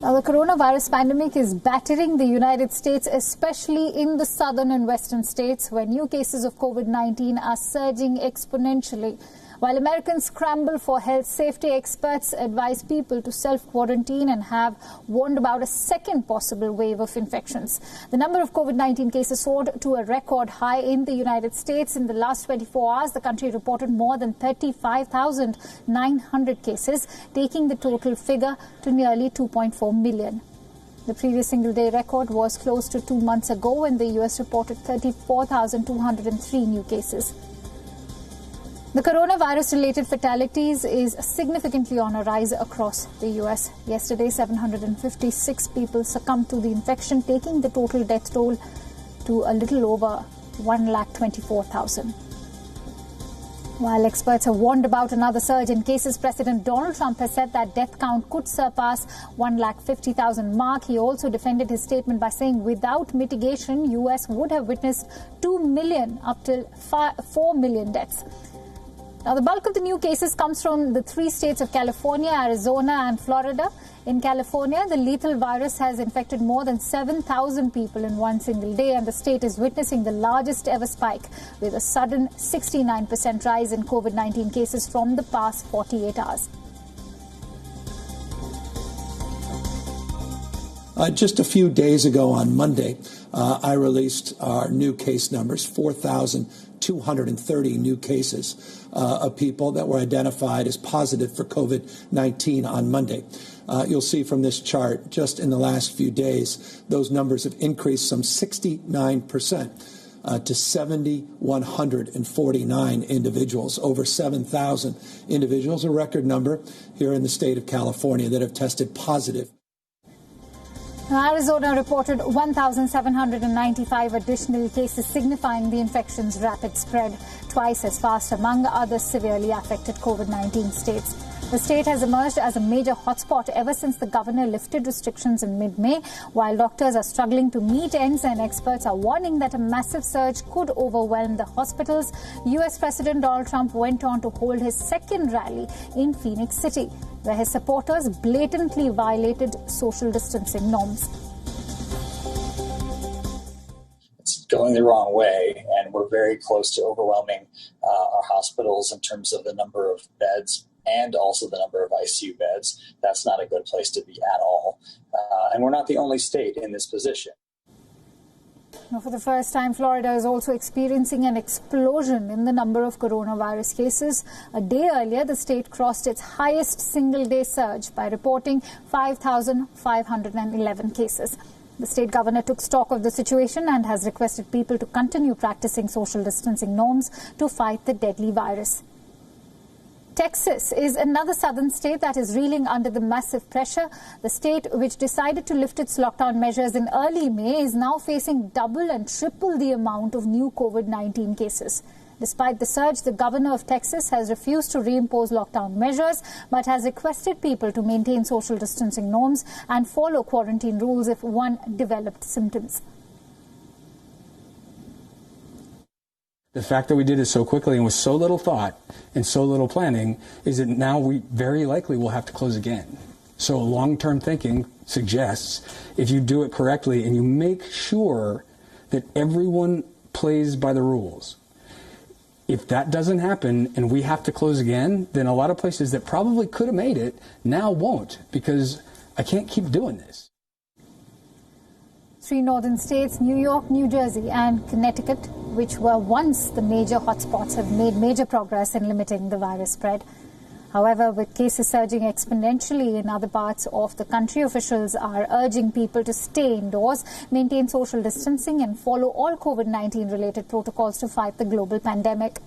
Now, the coronavirus pandemic is battering the United States, especially in the southern and western states, where new cases of COVID-19 are surging exponentially. While Americans scramble for health safety, experts advise people to self-quarantine and have warned about a second possible wave of infections. The number of COVID-19 cases soared to a record high in the United States. In the last 24 hours, the country reported more than 35,900 cases, taking the total figure to nearly 2.4 million. The previous single-day record was close to 2 months ago when the U.S. reported 34,203 new cases. The coronavirus-related fatalities is significantly on a rise across the U.S. Yesterday, 756 people succumbed to the infection, taking the total death toll to a little over 124,000. While experts have warned about another surge in cases, President Donald Trump has said that death count could surpass 150,000 mark. He also defended his statement by saying without mitigation, U.S. would have witnessed 2 million up to 4 million deaths. Now, the bulk of the new cases comes from the 3 states of California, Arizona and Florida. In California, the lethal virus has infected more than 7,000 people in one single day, and the state is witnessing the largest ever spike, with a sudden 69% rise in COVID-19 cases from the past 48 hours. Just a few days ago on Monday, I released our new case numbers, 4,230 new cases of people that were identified as positive for COVID-19 on Monday. You'll see from this chart, just in the last few days, those numbers have increased some 69% to 7,149 individuals, over 7,000 individuals, a record number here in the state of California that have tested positive. Arizona reported 1,795 additional cases, signifying the infection's rapid spread, twice as fast among other severely affected COVID-19 states. The state has emerged as a major hotspot ever since the governor lifted restrictions in mid-May. While doctors are struggling to meet ends and experts are warning that a massive surge could overwhelm the hospitals, U.S. President Donald Trump went on to hold his second rally in Phoenix City, where his supporters blatantly violated social distancing norms. It's going the wrong way, and we're very close to overwhelming our hospitals in terms of the number of beds and also the number of ICU beds. That's not a good place to be at all. And we're not the only state in this position. Now, for the first time, Florida is also experiencing an explosion in the number of coronavirus cases. A day earlier, the state crossed its highest single-day surge by reporting 5,511 cases. The state governor took stock of the situation and has requested people to continue practicing social distancing norms to fight the deadly virus. Texas is another southern state that is reeling under the massive pressure. The state, which decided to lift its lockdown measures in early May, is now facing double and triple the amount of new COVID-19 cases. Despite the surge, the governor of Texas has refused to reimpose lockdown measures, but has requested people to maintain social distancing norms and follow quarantine rules if one developed symptoms. The fact that we did it so quickly and with so little thought and so little planning is that now we very likely will have to close again. So long-term thinking suggests if you do it correctly and you make sure that everyone plays by the rules, if that doesn't happen and we have to close again, then a lot of places that probably could have made it now won't, because I can't keep doing this. 3 northern states, New York, New Jersey and Connecticut, which were once the major hotspots, have made major progress in limiting the virus spread. However, with cases surging exponentially in other parts of the country, officials are urging people to stay indoors, maintain social distancing and follow all COVID-19 related protocols to fight the global pandemic.